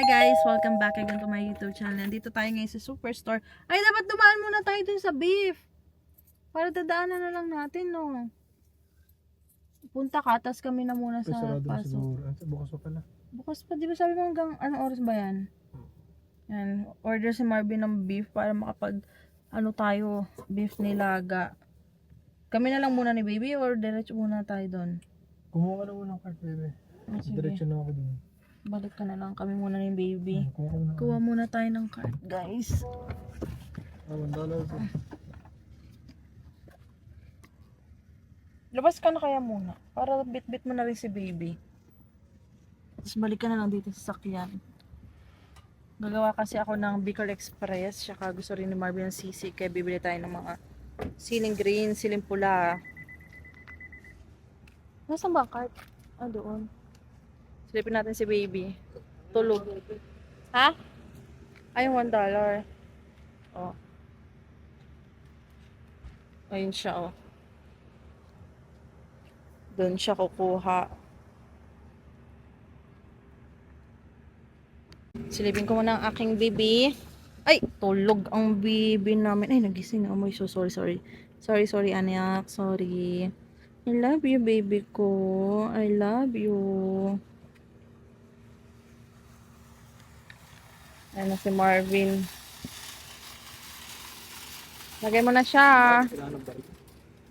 Hi guys! Welcome back again to my YouTube channel. Nandito tayo ngayon sa Superstore. Ay, dapat dumaan muna tayo dun sa beef. Para dadaanan na lang natin, no? Punta ka, tas kami na muna sa Sarado na paso. siguro. Bukas pa pala. Bukas pa, di ba sabi mo hanggang anong oras ba yan? Yan, order si Marvin ng beef para makapag, tayo, beef nilaga. Kami na lang muna ni baby or diretso muna tayo doon? Kumuha ka na muna ng cart, bebe. Sige. Diretso na ako dun. Balik ka na lang kami muna ni baby. Kuha Kuha muna tayo ng card, guys. $1 po. Labas ka na kaya muna. Para bit-bit mo na rin si baby. Tapos balik ka na lang dito sa sakyan. Gagawa kasi ako ng Bicol Express. Tsaka gusto rin ni Marvin ng sisig. Kaya bibili tayo ng mga siling green, siling pula. Nasaan ba ang card? Ah, doon. Silipin natin si baby. Tulog. Ha? Ay, $1. Oh. Ayun siya, oh. Doon siya kukuha. Silipin ko muna ang aking baby. Ay, tulog ang baby namin. Ay, nagising na. So sorry. Sorry, anak. Sorry. I love you, baby ko. I love you. Ayan na si Marvin. Lagay mo na siya.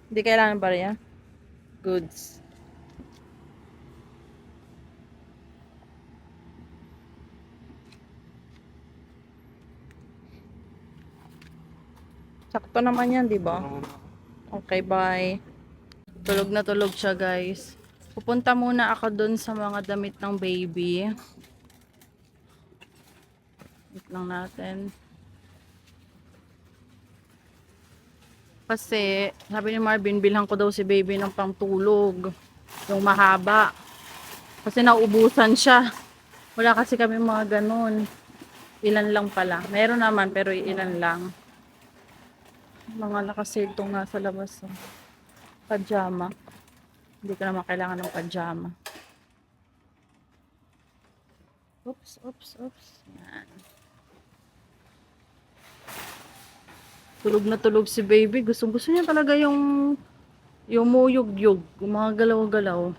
Hindi kailangan ba rin? Goods. Sakto naman yan, di ba? Okay, bye. Tulog na tulog siya, guys. Pupunta muna ako dun sa mga damit ng baby. Wait lang natin. Kasi, sabi ni Marvin, bilhan ko daw si baby ng pangtulog. Yung mahaba. Kasi nauubusan siya. Wala kasi kami mga ganun. Ilan lang pala. Meron naman, pero ilan lang. Mga nakasil tong nasa labas. Oh. Pajama. Hindi ko naman kailangan ng pajama. Oops. Yan. Tulog na tulog si baby. Gusto niya talaga yung muyog-yog. Yung mga galaw-galaw.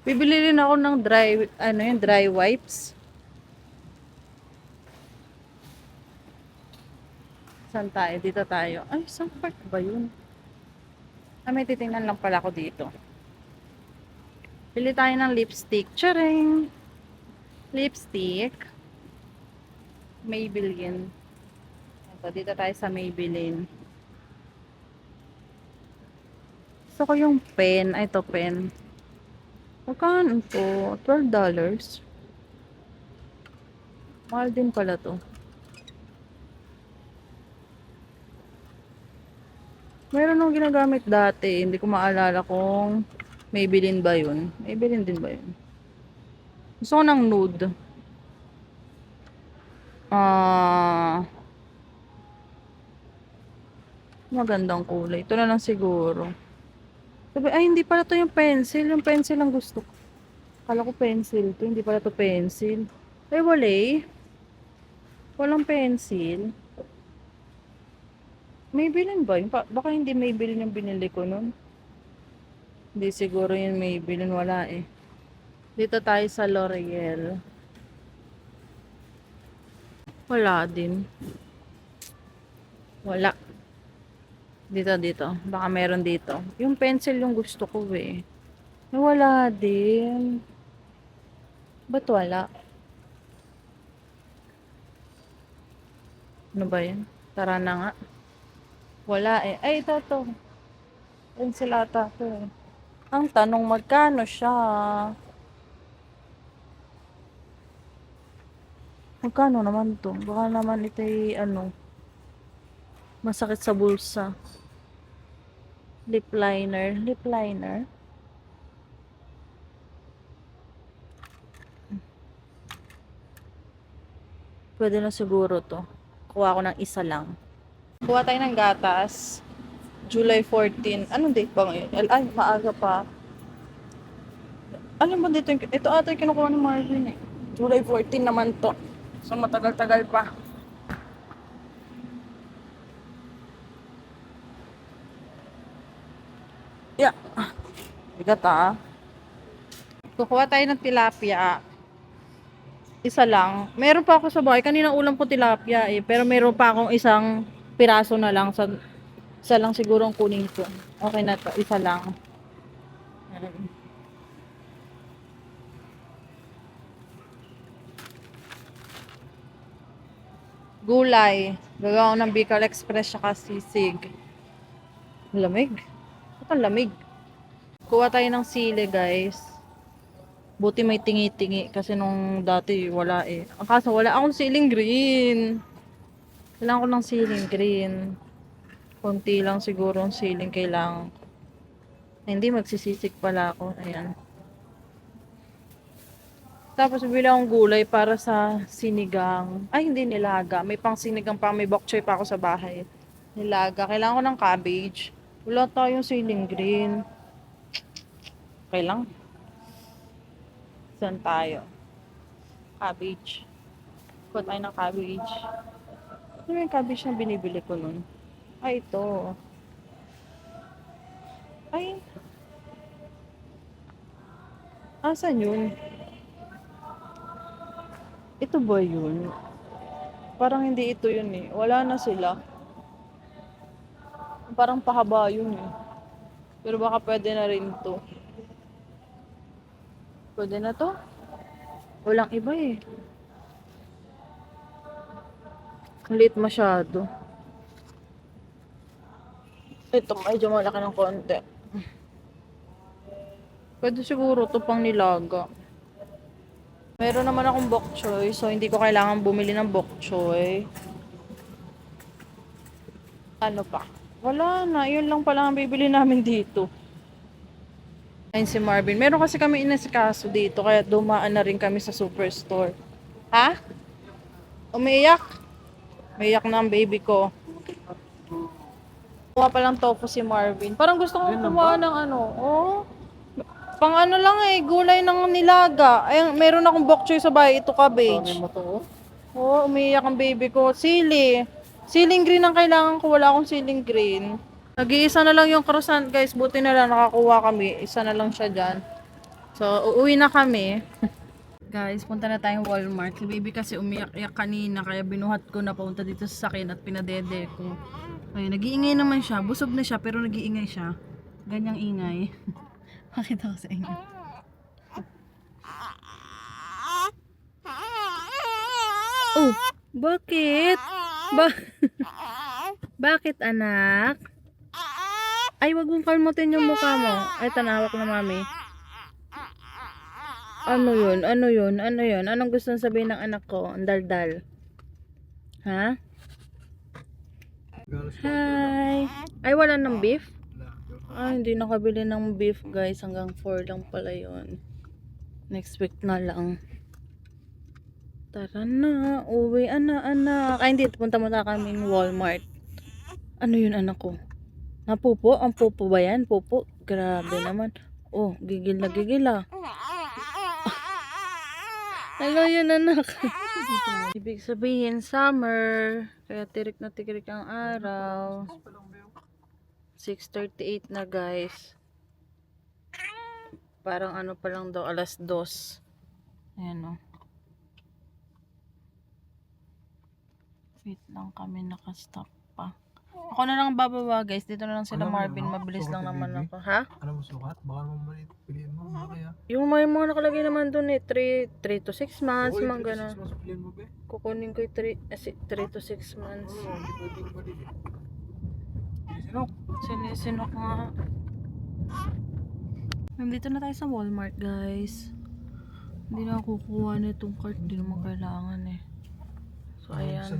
Bibili rin ako ng dry wipes. Saan tayo? Dito tayo. Ay, saan park ba yun? May titingnan lang pala ako dito. Bili tayo ng lipstick. Charing! Lipstick. Maybelline. Ito, dito tayo sa Maybelline. Gusto ko yung pen. Ay, ito pen. Magkano ito? $12. Mahal din pala to. Meron akong ginagamit dati. Hindi ko maalala kung Maybelline ba yun. Maybelline din ba yun? Gusto ko ng nude. Magandang kulay. Ito na lang siguro. Sabi, ay, hindi pala to yung pencil. Yung pencil ang gusto ko. Kala ko pencil to. Hindi pala to pencil. Ay, wala eh. Walang pencil. Maybelline ba yun? Baka hindi Maybelline yung binili ko nun. Hindi siguro yung Maybelline. Wala eh. Dito tayo sa L'Oreal. Wala din. Wala. Dito. Baka meron dito. Yung pencil yung gusto ko eh. Wala din. Ba't wala? Ano ba yan? Tara na nga. Wala eh. Ay, ito. Pencil ata to eh. Ang tanong, magkano siya? Magkano naman to? Baka naman ito masakit sa bulsa. Lip liner. Pwede na siguro to. Kuha ko ng isa lang. Kuha tayo ng gatas. July 14. Anong date ba ngayon? Ay, maaga pa. Ano ba dito? Ito ata yung kinukuha ni Marvin eh. July 14 naman to. So matagal-tagal pa. Yeah. Bigat ah. Kukuha tayo ng tilapia. Isa lang. Meron pa ako sa bahay. Kanina ulam ko tilapia eh. Pero meron pa akong isang piraso na lang. Isa lang siguro ang kunin ko. Okay na to. Isa lang. Ayan. Gulay. Gagawa ko ng Bicol Express saka sisig. Lamig. Ba't ang lamig? Kuha tayo ng sili guys. Buti may tingi-tingi kasi nung dati wala eh. Ang kaso wala akong siling green. Kailangan ko ng siling green. Konti lang siguro ang siling kailangan. Hindi, magsisisig pala ako. Ayan. Tapos bibili akong gulay para sa sinigang. Ay, hindi nilaga. May pang sinigang pa. May bok choy pa ako sa bahay. Nilaga. Kailangan ko ng cabbage. Wala tayong siling green. Okay lang. Saan tayo? Cabbage. Kuha tayo ng cabbage. Ano yung cabbage na binibili ko nun? Ay, ito. Ay. Asan yun? Ito ba yun? Parang hindi ito yun eh. Wala na sila. Parang pahaba yun eh. Pero baka pwede na rin to. Pwede na to? Walang iba eh. Ang liit masyado. Ito medyo malaki ng konti. Pwede siguro to pang nilaga. Meron naman akong bok choy, so hindi ko kailangan bumili ng bok choy. Ano pa? Wala na, yun lang pala ang bibili namin dito. Ayun si Marvin. Meron kasi kami inasikaso dito, kaya dumaan na rin kami sa superstore. Ha? Umiiyak? Umiiyak na ang baby ko. Kuha pa lang tofu si Marvin. Parang gusto kong kumuha ng ano. Oh. Pang ano lang eh, gulay ng nilaga. Ay, meron akong bok choy sa bahay. Ito cabbage. Oh, umiiyak ang baby ko. Sili. Siling green ang kailangan ko. Wala akong siling green. Nag-iisa na lang yung croissant guys. Buti na lang nakakuha kami. Isa na lang siya dyan. So, uuwi na kami. Guys, punta na tayong Walmart. Si baby kasi umiyak-iyak kanina. Kaya binuhat ko na papunta dito sa sakin at pinadede ko. Ay, nag-iingay naman siya. Busog na siya pero nag-iingay siya. Ganyang ingay. Makita ko sa inyo. Oh, bakit? Bakit anak? Ay, wag mong kalmutin yung mukha mo. Ay, tanawak na mami. Ano yun? Ano yun? Ano yun? Anong gusto sabihin ng anak ko? Ang daldal. Ha? Hi! Ay, wala ng beef? Ah, hindi nakabili ng beef guys. Hanggang 4 lang pala yun. Next week na lang. Tara na. Uwi na anak. Ay, hindi. Punta muna kami ng Walmart. Ano yun anak ko? Napupo? Ang pupo ba yan? Pupo? Grabe naman. Oh, gigil na gigil ah. Hello yun anak. Ibig sabihin summer. Kaya tirik na tirik ang araw. 6:38 na guys. Parang ano pa lang daw, alas 2. Ayan o. Wait lang kami, nakastop pa. Ako na lang bababa guys. Dito na lang sila Marvin. Mabilis lang naman ako. Ha? Ano mo sukat? Baka naman maliit. Piliin mo. Kaya. Yung may mga nakalagay naman dun eh. 3 to 6 months. Mga gano'n. Piliin mo be. Kukunin ko yung 3 to 6 months. Hindi pwedeng maliit. Sinok. Sinisinok nga. Nandito na tayo sa Walmart guys. Hindi na ako kukuha na itong cart. Hindi naman kailangan eh. So ayan.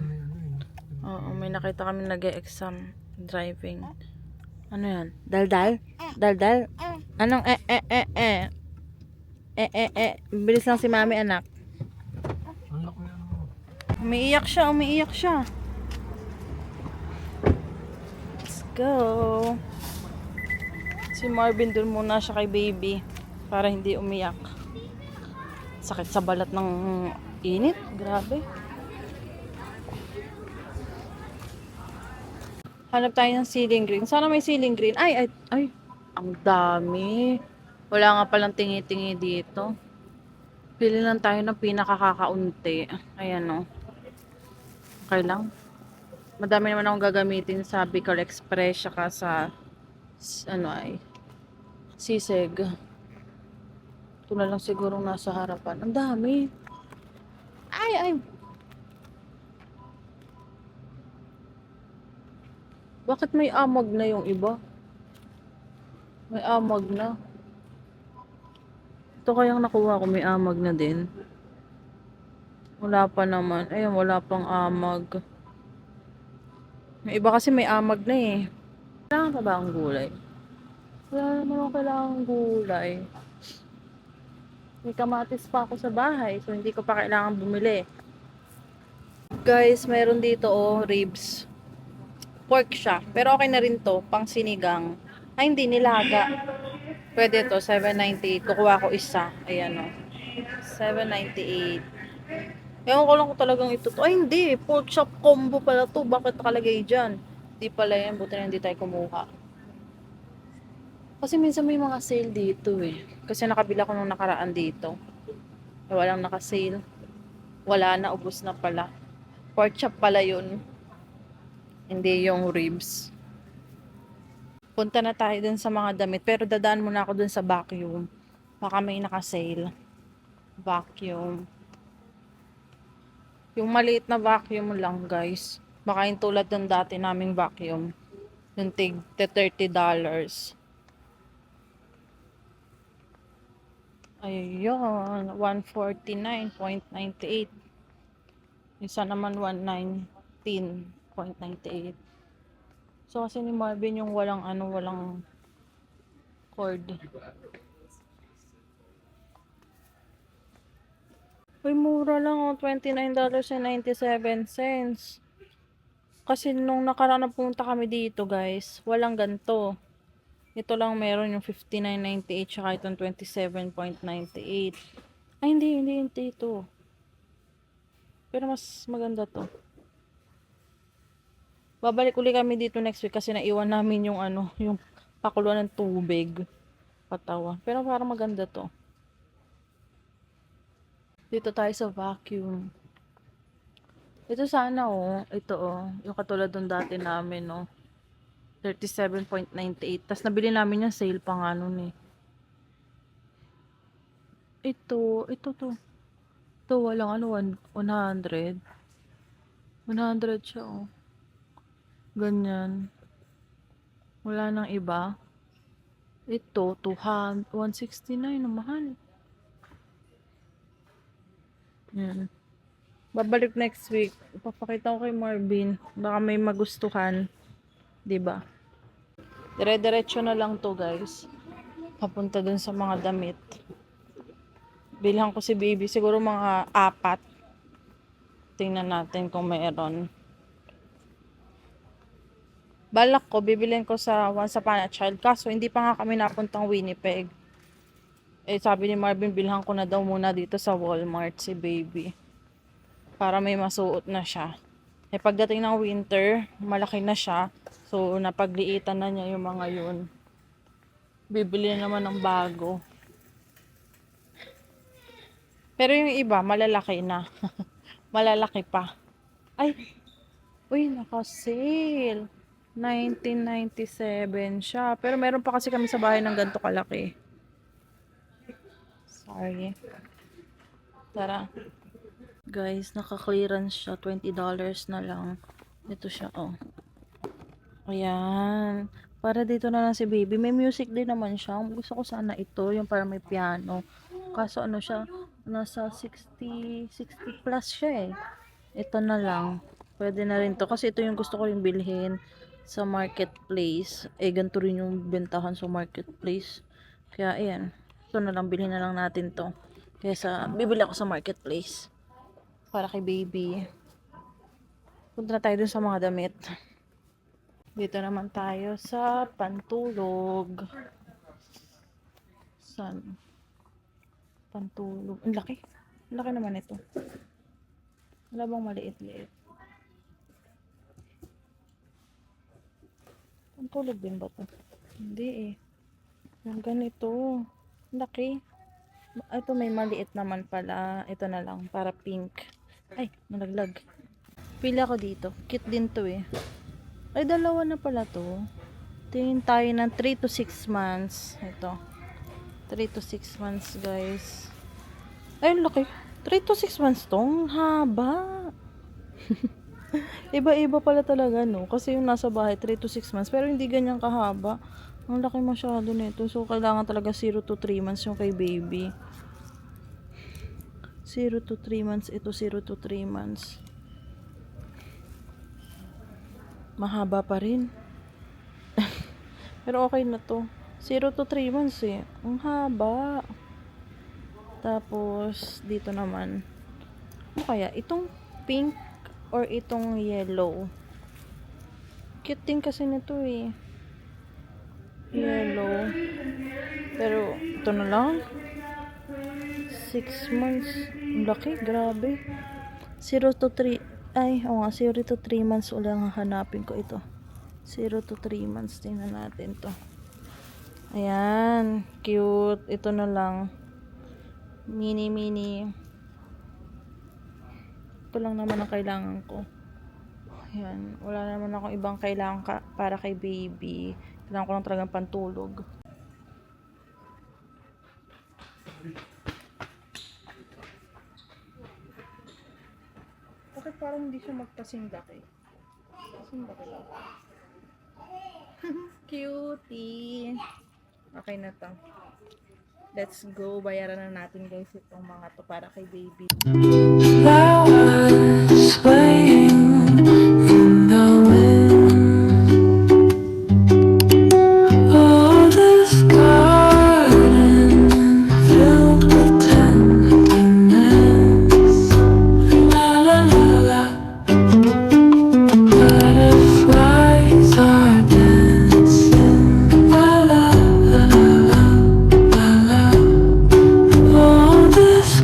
Oo, may nakita kami nag-e-exam driving. Ano yan? Daldal? Daldal? Anong bilis lang si mami anak. Anak mo yan mo. Umiiyak siya, umiiyak siya. Let's go. Si Marvin dun muna siya kay baby para hindi umiyak. Sakit sa balat ng init. Grabe. Hanap tayo ng ceiling green. Sana may ceiling green. Ay. Ang dami. Wala nga palang tingi-tingi dito. Pili lang tayo ng pinakakakaunti. Ayan o. Okay lang. Madami naman akong gagamitin sa Bicol Express saka sa Sisig. Ito na lang siguro nasa harapan. Ang dami. Ay. Bakit may amag na yung iba? May amag na. Ito kayang nakuha ko may amag na din. Wala pa naman. Ayun, wala pang amag. Yung iba kasi may amag na eh. Kailangan pa ba ang gulay? Wala naman ako kailangan gulay. May kamatis pa ako sa bahay, so hindi ko pa kailangan bumili. Guys, mayroon dito ribs. Pork siya. Pero okay na rin to, pang sinigang. Ay, hindi, nilaga. Pwede to, $7.98. Kukuha ko isa. Ayan o. $7.98. Ewan ko lang kung talagang ito to. Ay, hindi. Pork chop combo pala to. Bakit nakalagay dyan? Hindi pala yan. Buti na hindi tayo kumuha. Kasi minsan may mga sale dito eh. Kasi nakabila ko nung nakaraan dito. Walang naka-sale. Wala na. Ubos na pala. Pork chop pala yun. Hindi yung ribs. Punta na tayo dun sa mga damit. Pero dadaan muna ako dun sa vacuum. Baka may naka-sale. Vacuum. Yung maliit na vacuum lang, guys. Baka yung tulad ng dati naming vacuum. Yung tig $30. Ayun. 149.98. Isa naman 119.98. So kasi ni Marvin yung walang cord. Uy, mura lang $29.97. Kasi nung nakaraan na pumunta kami dito, guys, walang ganto. Ito lang meron yung $59.98 tsaka itong $27.98. Ay, hindi ito. Pero mas maganda to. Babalik uli kami dito next week kasi naiwan namin yung yung pakuluan ng tubig. Patawa. Pero parang maganda to. Dito tayo sa vacuum. Ito sana ito yung katulad ng dati namin $37.98. Tapos nabili namin yung sale pa nga nun eh. Ito to. Ito walang 100. 100 siya Ganyan. Wala nang iba. Ito, 169 na mahal. Yan. Babalik next week. Ipapakita ko kay Marvin. Baka may magustuhan. 'Di ba? Dire-diretso na lang to, guys. Papunta dun sa mga damit. Bilhan ko si baby. Siguro mga 4. Tingnan natin kung mayroon. Balak ko, bibilin ko sa Once Upon a Child. Kaso, hindi pa nga kami napuntang Winnipeg. Sabi ni Marvin, bilhan ko na daw muna dito sa Walmart si baby. Para may masuot na siya. Pagdating ng winter, malaki na siya. So, napagliitan na niya yung mga yun. Bibili naman ng bago. Pero yung iba, malalaki na. Malalaki pa. Ay! Uy, naka-sale. 1997 siya. Pero meron pa kasi kami sa bahay ng ganito kalaki. Sorry. Tara. Guys, naka-clearance siya. $20 na lang. Ito siya, Ayan. Para dito na lang si baby. May music din naman siya. Gusto ko sana ito. Yung para may piano. Kaso siya. Nasa 60 plus siya eh. Ito na lang. Pwede na rin to. Kasi ito yung gusto ko yung bilhin sa marketplace. Ganito rin yung bentahan sa marketplace. Kaya ayan. Ito na lang. Bilhin na lang natin to. Kaya bibili ako sa marketplace. Para kay baby. Punta na tayo dun sa mga damit. Dito naman tayo sa pantulog. Saan? Pantulog. Ang laki. Laki naman ito. Wala bang maliit-liit? Ang tulog din ba to? Hindi eh. Yung ganito. Laki. Ito may maliit naman pala. Ito na lang. Para pink. Ay, nalaglag. Pili ako dito. Cute din to eh. Ay, dalawa na pala to. Tingin tayo ng 3 to 6 months. Ito. 3 to 6 months guys. Ay, laki. 3 to 6 months to. Ang haba. Iba-iba pala talaga, no? Kasi yung nasa bahay, 3 to 6 months. Pero hindi ganyan kahaba. Ang laki masyado nito. So, kailangan talaga 0 to 3 months yung kay baby. 0 to 3 months. Ito, 0 to 3 months. Mahaba pa rin. Pero okay na to. 0 to 3 months eh. Ang haba. Tapos, dito naman. Ano kaya? Itong pink or itong yellow. Cute din kasi nito eh. Yellow. Pero, ito na lang. 6 months. Ang laki, grabe. 0 to 3. Ay, oo nga, 0 to 3 months ulit ang hanapin ko ito. 0 to 3 months. Tingnan natin to. Ayan. Cute. Ito na lang. Mini. Ito lang naman ang kailangan ko. Ayan. Wala naman akong ibang kailangan para kay baby. Kailangan ko lang talagang pantulog. Bakit parang hindi siya magpasindak eh? Pasindak lang. Cutie. Okay na to. Let's go. Bayaran na natin guys itong mga to para kay baby. Flowers swaying in the wind. Oh, this garden filled with tenderness. La la la la. Butterflies are dancing. La la la la la la. Oh, this.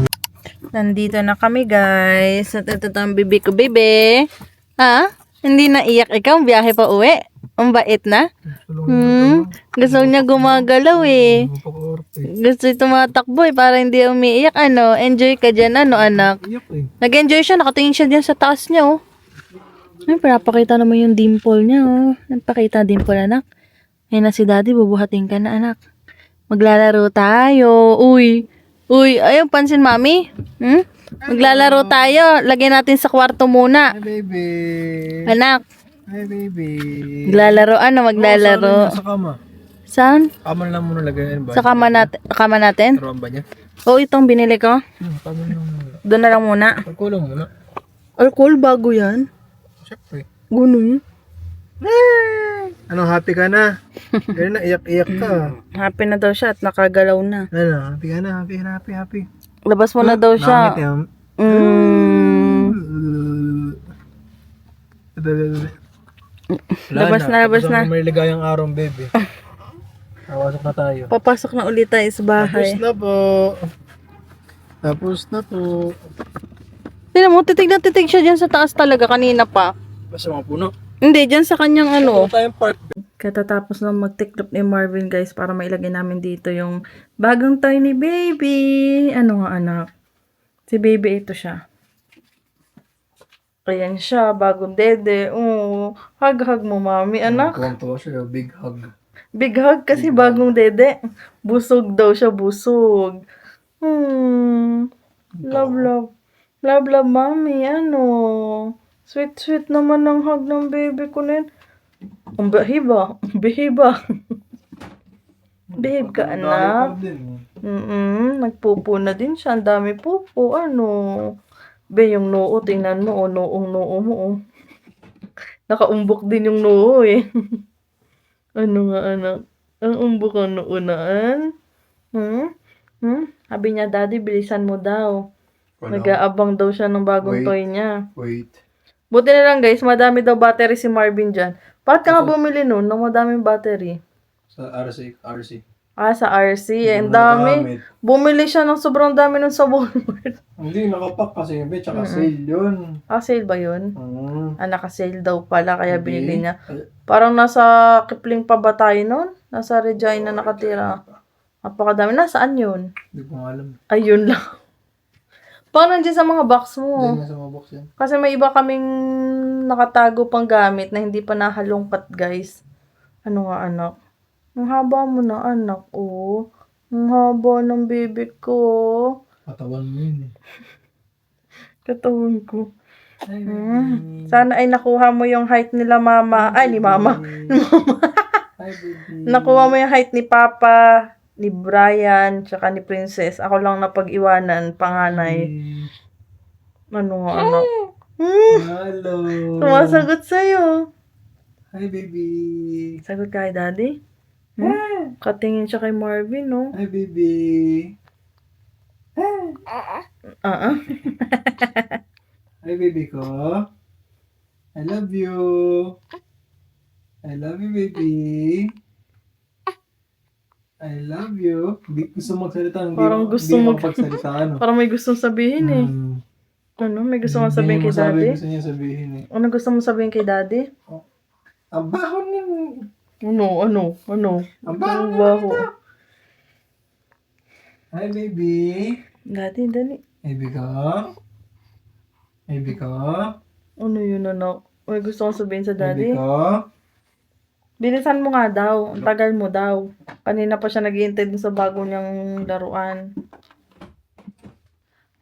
Nandito na kami guys. At ito ang bibi ko, bebe. Ha? Hindi na iyak ikaw? Biyahe pa uwi? Ang bait na? Gusto niya gumagalaw eh. Gusto tumatakbo eh. Para hindi umiiyak. Ano? Enjoy ka dyan. Ano anak? Iyak eh. Nag-enjoy siya. Nakatingin siya dyan sa taas niya oh. Ay, pinapakita naman yung dimple niya oh. Nagpakita dimple anak. Ayun na si daddy. Bubuhatin ka na anak. Maglalaro tayo. Uy. Uy, ayun, pansin mami. Maglalaro tayo. Lagyan natin sa kwarto muna. Hi, baby. Anak, Hi, baby. maglalaro. Ano maglalaro? Sa kama. Saan? Kama lang muna lagayan ba? Sa kama natin? Turuan ba niya? Oo, itong binili ko. Kama lang muna. Doon na lang muna. Pagkulang muna. Alcohol, bago yan. Siyempre. Ganun. Anong happy ka na? Ganun na, iyak-iyak ka. Happy na daw siya at nakagalaw na. Ano, happy ka na, happy. Labas mo na daw siya. Nakangiti, Labas na. Tapos ang may ligayang araw, baby. Awasok na tayo. Papasok na ulit tayo sa bahay. Tapos na po. Tignan mo, titig siya dyan sa taas talaga kanina pa. Basta mga puno. Hindi, dyan sa kanyang ano. Tayong park. Katatapos lang mag-tiklop ni Marvin guys para mailagay namin dito yung bagong toy ni baby. Ano nga anak? Si baby ito siya. Ayan siya, bagong dede. Oh, hug mo mami anak. Tuwang-tuwa siya, big hug. Big hug kasi bagong dede. Busog daw siya, busog. Love mami. Ano? Sweet naman ang hug ng baby ko na yun. Ang behiba. Behave ka, anak. Nagpupo na din siya. Ang dami pupo. Ano? Be, yung noo, tingnan mo. Noong noo mo. Nakaumbok din yung noo eh. Ano nga, anak? Ang umbok ang noo naan. Sabi niya, daddy, bilisan mo daw. Nag-aabang daw siya ng bagong toy niya. Wait. Buti na lang guys, madami daw battery si Marvin dyan. Bakit ka nga bumili nun ng madaming battery? Sa RC. Sa RC. Hindi Ang mo dami. nagamit. Bumili siya ng sobrang dami nun sa Walmart. Hindi, nakapack kasi yun, be. Tsaka sale yun. Sale ba yun? Mm. Naka-sale daw pala, kaya Hindi. binili niya. Ay, Parang nasa Kipling pa ba tayo nun? Nasa Regina nakatira. Napakadami. Nasaan yun? Hindi ko nga alam. Ayun lang. Parang nandiyan sa mga box mo. Hindi nga sa mga box yan. Kasi may iba kaming nakatago pang gamit na hindi pa nahalongkat, guys. Ano nga, anak? Ang haba mo na, anak. Oh. Ang haba ng bibig ko. Katawan mo yun eh. Katawan ko. Ay, Sana ay nakuha mo yung height nila mama. Ay, ni mama. Hi, baby. Nakuha mo yung height ni papa, ni Brian, tsaka ni Princess. Ako lang napag-iwanan, panganay. Ano nga, anak? Hello. Sumasagot sa'yo. Hi, baby. Sagot ka kay daddy? Katingin siya kay Marvin, no? Hi, baby. Hi, baby ko. I love you. I love you, baby. I love you. Hindi gusto magsalita. Hindi Parang mo- gusto hindi mo mag- magsalita, ano? Parang may gustong sabihin, eh. Ano? May gusto mong sabihin kay daddy? Gusto niya sabihin eh. Ano gusto mong sabihin kay daddy? Ang baho nun. Ano? Ang baho Ang nun. baho. Hi, baby. Daddy, dali. Baby ko. Baby ko. Ano yun, anak? May gusto kong sabihin sa Baby daddy? ko. Bilisan mo nga daw. Ang tagal mo daw. Kanina pa siya naghihintay dun sa bago niyang laruan.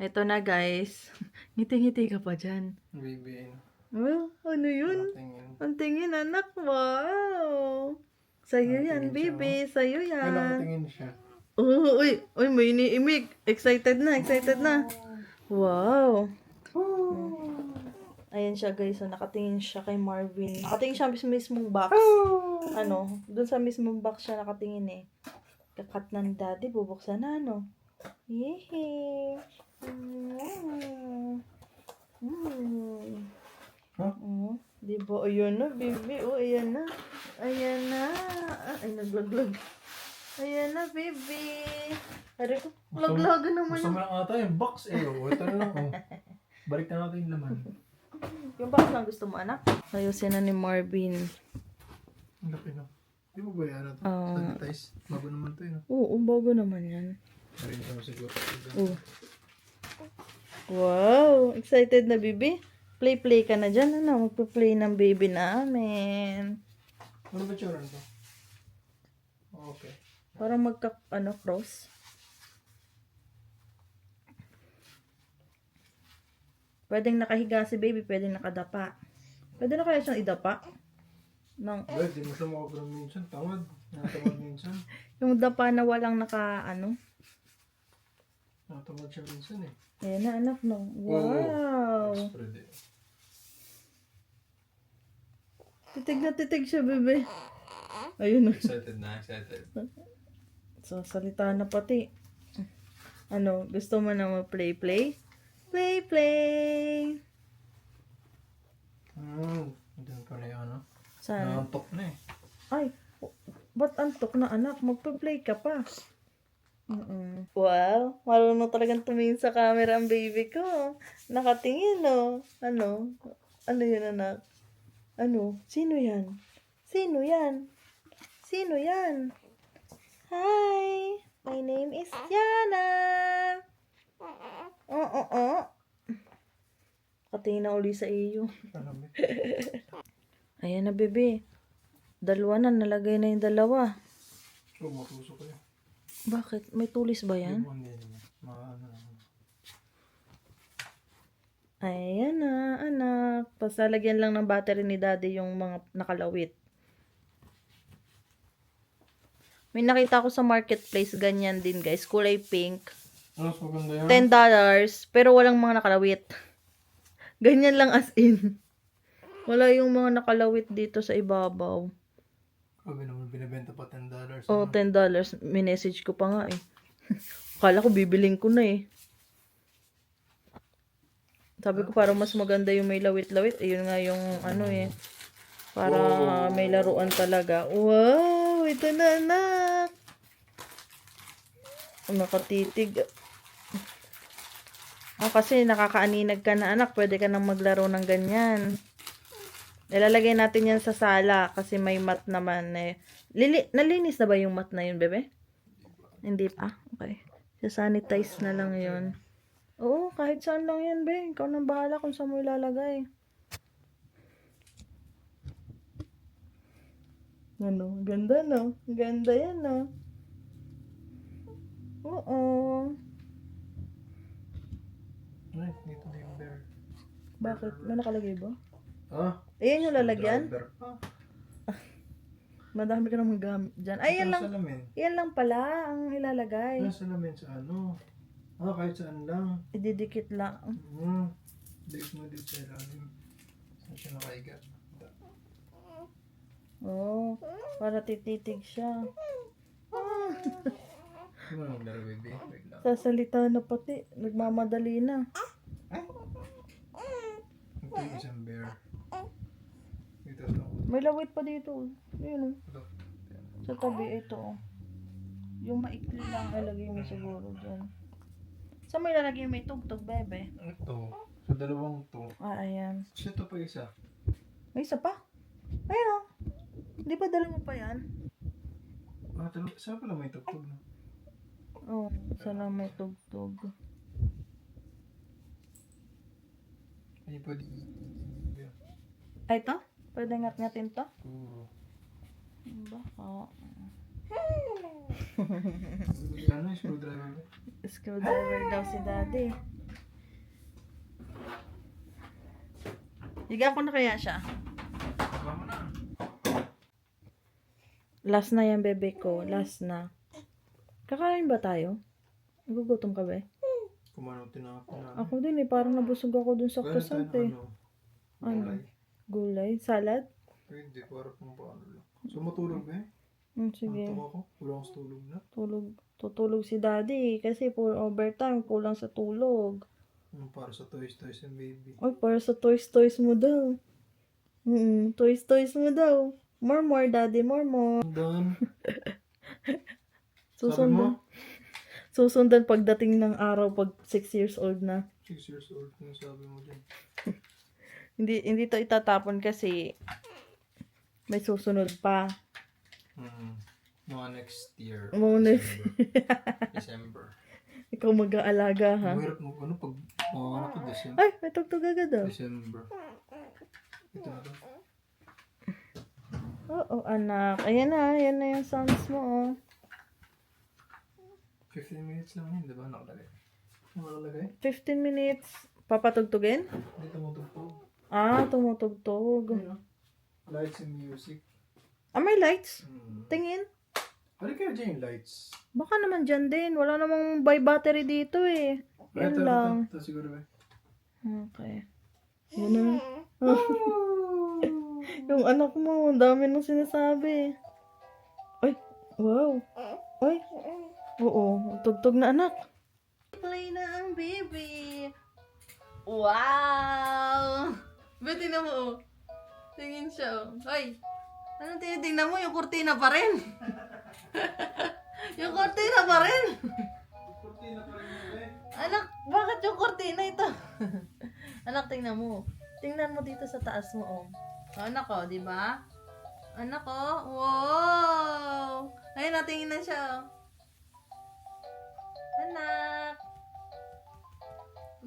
Ito na, guys. Ngiti-ngiti ka pa dyan. Baby. Ano yun? Tingin. Ang tingin, anak. Wow. Sa'yo yan, Nakatingin siya, baby. Sa'yo Ay, yan. nakatingin siya. Uy, may iniimig. Excited na. Wow. Ayan siya, guys. So, nakatingin siya kay Marvin. Nakatingin siya sa mismong box. Dun sa mismong box siya nakatingin eh. Kakat ng daddy, bubuksan na, ano? Yehey! Huh? Diba? Ayan na, baby. Ayan na. Ay, naglaglag. Ayan na, baby. Aray ko, laglagan naman Gusto mo lang ata yung box eh. Ito na lang oh. Balik na natin yung laman. yung box lang gusto mo, anak. Ayusin na ni Marvin. Ang laki na. Di ba ba yan ito? Sanitize. Bago naman ito yun. Oo, bago naman yan. Marin ka mo siguro. Wow! Excited na, baby? Play ka na dyan. Ano? Magpa-play ng baby namin. Ano ba tsura nito? Okay. Parang cross. Pwedeng nakahiga si baby, pwedeng nakadapa. Pwede na kaya siyang idapa? Well, di mo siya makagano'n minsan. Tamad. Natamad minsan. Yung dapa na walang Natamad siya minsan eh. Ayan na, anak, no? Wow! Pwede. Titig siya, bebe. Ayun, no? Excited na, excited. So, salita na pati. Ano, gusto mo na mag-play? Play. Diyan ka na yun, ano? Saan? Nakantok na eh. Ay, ba't antok na, anak? Magpa-play ka pa. Wow, marunong talagang tumingin sa camera ang baby ko. Nakatingin, no? Ano yun, anak? Ano? Sino yan? Hi! My name is Yana! Nakatingin na uli sa iyo. Alam eh. Ayan na, bebe. Dalawa na, nalagay na yung dalawa. Matuso ko yun. Bakit? May tulis ba yan? Hindi naman. Maano naman. Ayan na, anak. Pasalagyan lang ng battery ni daddy yung mga nakalawit. May nakita ko sa marketplace, ganyan din, guys. Kulay pink. Ano, mas maganda yan? $10, pero walang mga nakalawit. Ganyan lang as in. Wala yung mga nakalawit dito sa ibabaw. Sabi naman, binibenta pa $10. Oh, $10. Minessage ko pa nga eh. Akala ko bibiling ko na eh. Sabi ko parang mas maganda yung may lawit-lawit. Ayun nga yung ano eh. Para may laruan talaga. Wow! Ito na, anak! Nakatitig. Kasi nakakaaninag ka na anak, pwede ka nang maglaro ng ganyan. Ilalagay natin yan sa sala kasi may mat naman eh. Nalinis na ba yung mat na yun, bebe? Hindi pa? Okay. Sanitize na lang yun. Oo, kahit saan lang yan, be. Ikaw nang bahala kung saan mo ilalagay. Ano? Ganda, no? Ganda yan, no? Oo. Ay, dito na yung bear. Bakit? May nakalagay ba? Ah? Ayan yung lalagyan? Driver. Ah, Madami ka namang gamit dyan. Ay, yan ito lang. salamin. Yan lang pala ang ilalagay. Ano salamin sa ano? Ah, kahit saan lang. Ididikit lang. Date mo dito sa ilalim. Saan siya nakaiga? Oo. Para tititig siya. Hindi mo naman laro, baby. Wait lang. Sasalita na pati. Nagmamadali na. Ito yung isang bear. Dito ito. May lawit pa dito. Yun. Ito. Sa tabi, ito. Yung maikli lang, ilagay mo siguro dyan. Saan may lalagay may tugtog, bebe? Ito. Sa dalawang to. Ah, ayan. Siya to pa isa. May isa pa? Ayun o. Di ba dalawa pa yan? Ah, talaga. Saan pala may tugtog na? Oo, sana may tugtog. Ay, pwede. Ay, ito? Pwede ngat-ngatin to? Oo. Baka. Ano yung screwdriver? Screwdriver daw si daddy. Higa ko na kaya siya. Mama na. Last na yan, bebe ko. Last na. Kakain ba tayo? Nagugutom ka ba? Kumano tinapon na. Ako din eh. Parang nabusog ako dun sa croissant eh. Ano? Gulay? Salad? Pwede, para pang paano lang. So, matulog ba eh? Sige. Antok ako. Kulang sa tulog na. Tutulog si daddy eh. Kasi for overtime, kulang sa tulog. Para sa toys yung baby. Ay, para sa toys mo daw. Toys mo daw. More, daddy. More. Done. Susundan. Susundan pagdating ng araw pag 6 years old na. 6 years old. Ano sabi mo dyan? Hindi to itatapon kasi may susunod pa. Mga next year. Mga December. Ikaw mag-aalaga ha. Mahirap mo ano pag mga anak ko December. Ay, may tugtog agad oh. December. Ito na to. Oo, anak. Ayan na yung sounds mo oh. 15 minutes lang yun, di ba? Nakalagay. Nakalagay? 15 minutes. Papatugtugin? Dito mo tugtog. Ah, tumutugtog. Ayun, lights and music. Ah, may lights? Tingin. Ano kaya dyan yung lights? Baka naman dyan din. Wala namang by battery dito eh. Yan lang. Ito siguro ba? Okay. Yan na. Yung anak mo, ang dami nang sinasabi. Ay, wow. Ay, oo, tugtog na anak. Play na ang baby. Wow! Ba't tingnan mo, oh. Tingin siya, oh. Ay, ano tinitingnan mo? Yung kurtina pa rin. Yung kurtina pa rin. Kurtina pa rin yun eh. Anak, bakit yung kurtina ito? Anak, tingnan mo. Tingnan mo dito sa taas mo, oh. Anak, oh, di ba? Anak, oh. Wow! Ayun, natingin na siya, oh. Anak.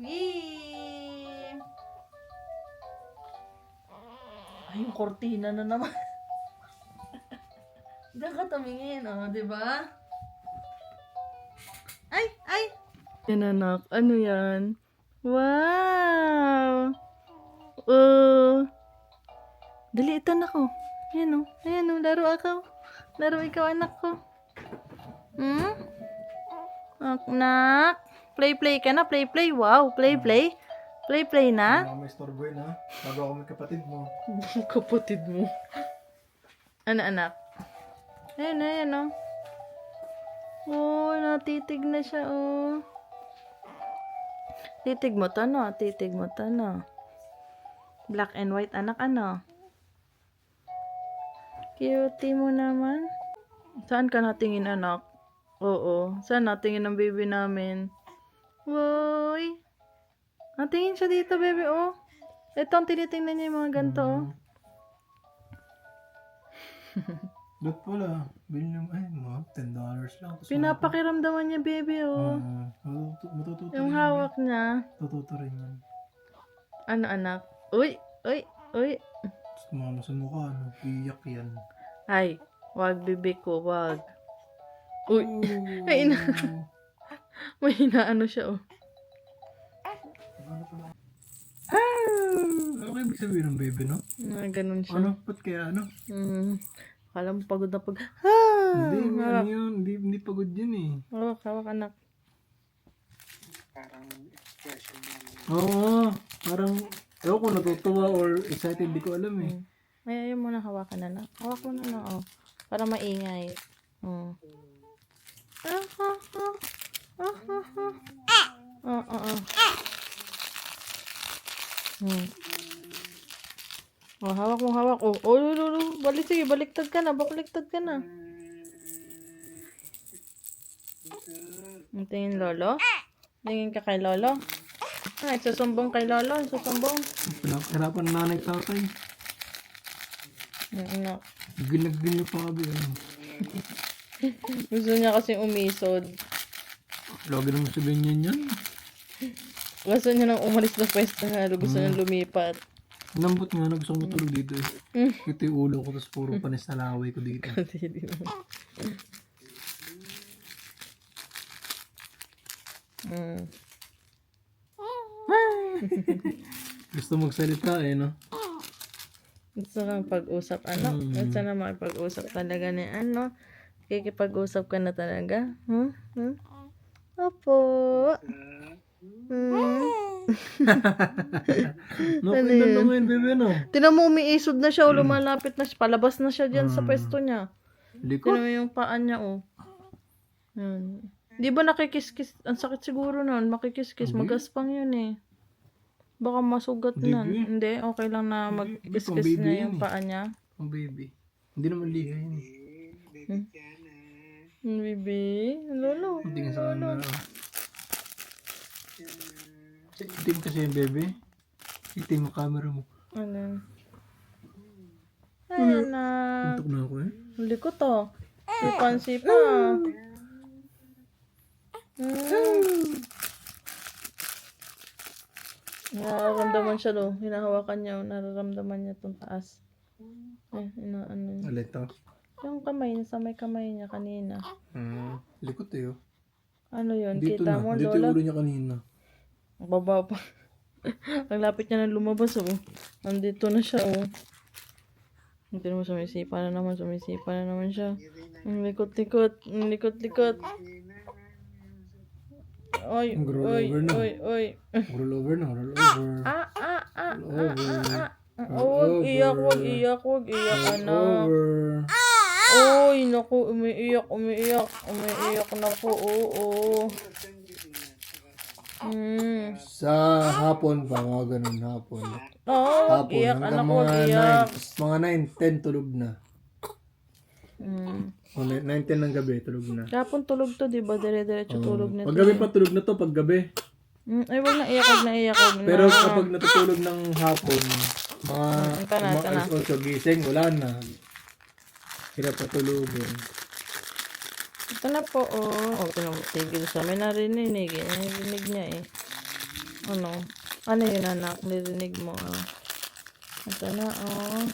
Wee! Ay, yung kurtina na naman. Diyan ka tumingin, oh, di ba? Ay! Yan anak, ano yan? Wow! Dalitan ako. Ayan o, laro ako. Laro ikaw anak ko. Anak, play ka na, play. Wow, play na. Mga may store boy na. Bago ako may kapatid mo. Kapatid mo. Ano anak? Ayan o. Oh, natitig na siya oh. Titig mo to no. Black and white anak ano. Cutie mo naman. Saan ka natingin anak? Oo. Sana tingin ng baby namin. Woy! Tingin siya dito, baby, oh. Ito ang tinitingnan niya yung mga ganito, oh. Ba't pala? Bilhin naman, mga $10 lang. Tapos Pinapakiramdaman niya, baby, oh. matututo Yung rin hawak niya. Matututo rin yan. Ano, anak? Uy! Uy! Uy! Tapos tumama sa mukha, iyak yan. Ay, wag, bibi ko, wag. Uy! Ay, may inaano siya, oh. Ano kayo ibig sabihin ng baby, no? Ganun siya. Ano? Ba't kaya ano? Kala mo pagod na pag... Hindi, ano yun? Hindi pagod yun eh. Hawak, anak. Oo, parang, ewan ko natutuwa or excited, di ko alam eh. Ay, ayaw mo na hawakan, anak. Hawak mo na, oh. Para maingay. Oh. Oh, hawak mo, hawak. Oh, balik, sige, baliktad ka na, baliktad ka na. Tingin, lolo? Tingin ka kay lolo? Ay, susumbong kay lolo, susumbong. Hirapan ng nanay tatay. Ano? Ginag-ginag pa kabi, ano. Gusto niya kasi umisod. Lagi naman sabihin niya yan. Gusto niya nang umalis na pwesto na, gusto niya lumipat. Nambot nga na gusto ko matulog dito eh. Ito yung ulo ko, tapos puro panis na laway ko dito. Gusto magsalita eh, no? Gusto kang pag-usap, ano? Gusto na makipag-usap talaga ni ano? Kikipag-usap ka na talaga? Opo. No, kailan na ngayon, bebe, no? Tinan mo, umiisod na siya, lumalapit na siya, palabas na siya dyan sa pwesto niya. Likod. Tinan mo yung paan niya, oh. Yan. Di ba nakikis-kis? Ang sakit siguro nun, makikis-kis, magaspang yun eh. Baka masugat na. Hindi, okay lang na mag-kiss-kiss niya yung paa niya. Ang baby. Hindi naman liha yun eh. Baby, lolo. Hindi nga sa ano. Itim kasi yung bebe. Itim ang camera mo. Ano? Ay, anak. Tuntok na ako eh. Huli ko to. Sipan-sipa. Nararamdaman siya do. Hinahawakan niya. Nararamdaman niya itong taas. Ano. Ulit to. Yung kamay niya, sa may kamay niya kanina. Likot eh oh. Ano yun? Dito Kita na. mo, Dito lola? yung ulo niya kanina. Ang baba pa. Ang lapit niya na lumabas, oh. Nandito na siya, oh. Hindi naman sumisipa na naman siya. Ang likot-likot. Oy. Roll over na. Huwag iyak, anak. Oy, naku, umiiyak na po, oo. Sa hapon pa, mga ganun hapon. Huwag iyak, anak, huwag iyak. Mga 9, 10 tulog na. 9, 10 ng gabi, tulog na. Kapon tulog to, di ba? Dire-diretso tulog na. Pag gabi pa, tulog na to, pag gabi. Ay, wag na iyak. Pero kapag natutulog ng hapon, mga Tana. 8 gising, wala na. Hirap patulogin. Ito na po, oh. Tigil siya. May narinig niya eh. Ano? Ano yun, anak? Narinig mo, oh. Ito na, oh.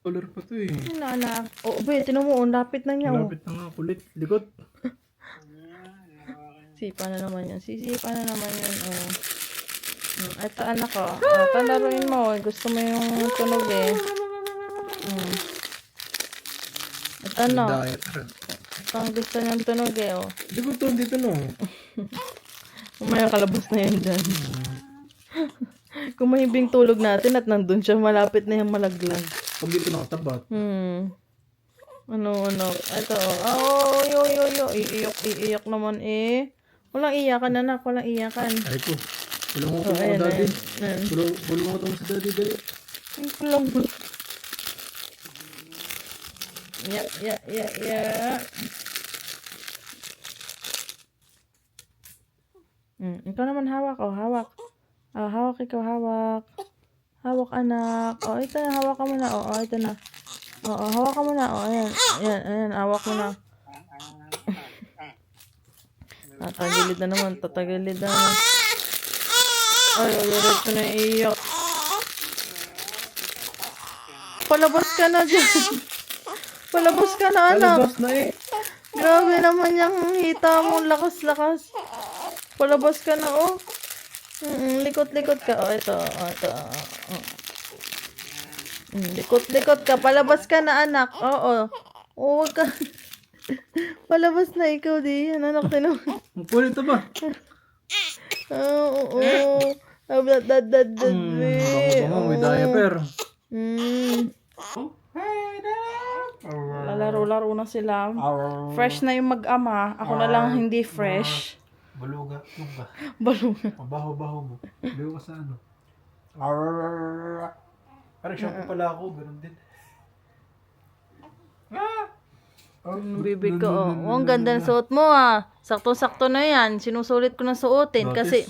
Color pa to eh. Ano, anak? Oh, be, tinan mo, lapit na niya, oh. Lapit na nga, kulit. Likot. Sisipa na naman yan, oh. Ito, anak, oh. Ito, laruin mo, gusto mo yung tunog, eh. Ito, ano? Ito ang gusto niyang tunog, eh, oh. Likot to, dito no. Umaya kalabas na yan dyan. Kung mahibing tulog natin at nandun siya, malapit na yung malaglag. Pag dito nakatabat. Ano. Ito, iiyak naman eh. Walang iyakan, anak. Walang iyakan. Ay ko. Bulong mo ito mga daddy. Bulong mo ito sa daddy. Dali. Kulang. Yeah. Ikaw naman hawak. Hawak. Hawak ikaw, hawak. Hawak, anak. Ito na, hawak ka muna. Ito na. Hawak ka muna. Ayan, hawak mo na. Tatagilid na naman. Ay, ulit ko na iiyak. Palabas ka na dyan. Palabas ka na, anak. Palabas na eh. Grabe naman yung hita mo. Lakas. Palabas ka na, oh. Likot ka. Ito. Likot ka. Palabas ka na, anak. Oo. Huwag ka. Palabas na ikaw, di. Anak, tinawag. Ang kulit ba? Oo. May diaper. Lalaro-laro na sila. Fresh na yung mag-ama. Ako na lang hindi fresh. Baluga. Balunga. Mabaho-baho mo. Baluga sa ano. Parang shampoo pala ako. Ganun din. Bibig ko, oh. Ang ganda ng suot mo, ah. Sakto-sakto na yan. Sinusulit ko na suotin kasi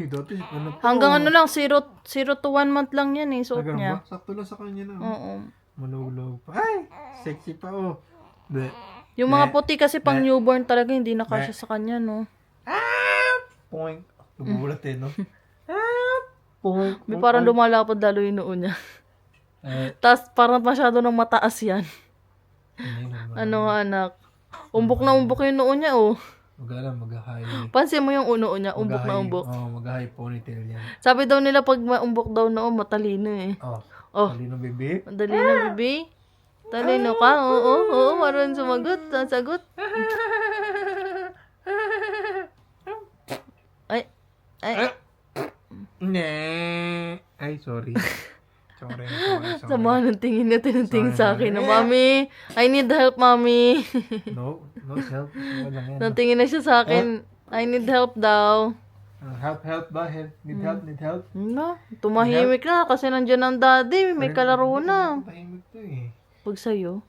Dati, ano to? hanggang ano lang, 0 to 1 month lang yan, eh, suot Ganun niya. ba? Sakto lang sa kanya na. Oo. Malulog pa. Ay! Sexy pa, oh. Be. Yung mga puti kasi pang newborn talaga, hindi na kasya sa kanya, no? Poink. Nagulat eh, no? Poink. May parang lumalapad lalo yung noo niya. Tapos parang masyado nang mataas yan. Ano nga, anak? Umbok na umbok yung noo niya, oh. Mag-high. Pansin mo yung uno niya, umbok na umbok. Mag-high ponytail yan. Sabi daw nila pag maumbok daw noo, matalino eh. Oh. Talino, baby. Madali na, bibi. Talino ka? Oo, marunong sumagot. Sagot. Ay. Ay, sorry. Sorry. Sama ng tingin niya, tinatingin sa akin na, Mami, I need help, Mami. No help. Wala yan. Natingin na siya sa akin, I need help daw. Help ba? Need help? Ano? Tumahimik na kasi nandiyan ang daddy, may kalaro na. Patahimik to eh. Pag sa'yo,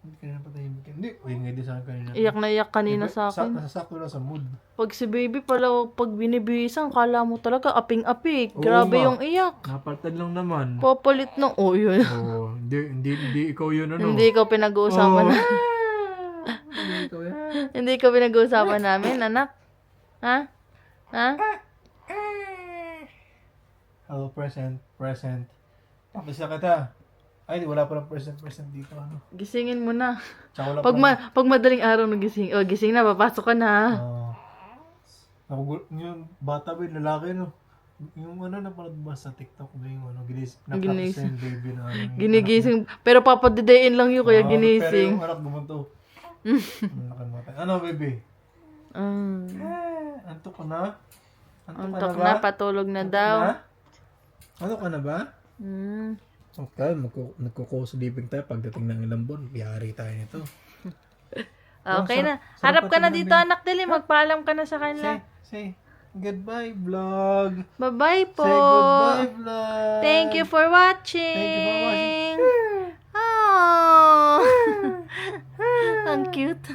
Hindi ka na patahimik. Hindi. Ingay din sa akin kanina. iyak na iyak kanina sa akin. Nasasakto lang sa mood. Pag si baby pala, pag binibisan, kala mo talaga aping-apik. Grabe nga. yung iyak. Napaltad lang naman. Papalit ng, yun. Hindi ikaw yun ano. Hindi ko pinag-uusapan na. Hindi ikaw yan. Hindi ko pinag-uusapan namin, anak. Ha? Hello, present. Tapos na kita. Ay, wala pa ng present dito. Ano? Gisingin mo na. Tsaka wala Pag madaling araw na gising, gising na, papasok ka na. Yung bata ba yung lalaki, no? Yung napanood ba sa TikTok ba yung Ginising. nakapos yung baby na Ginigising. Pero papadidayin lang yun, kaya Pero ginising. yung anak gumanto. Nakamatay. Ano, baby? Antok ka na? Antok na, patulog na daw. Ano ka na ba? Okay, nagko-co-sleeping tayo pagdating ng ilang buwan. Biyari tayo nito. Okay na. sarap Harap ka na pati dito, namin. anak Dili. Magpaalam ka na sa kanila. Say, goodbye, vlog. Bye-bye po. Say goodbye, vlog. Thank you for watching. Thank you for watching. Oh. Ang cute.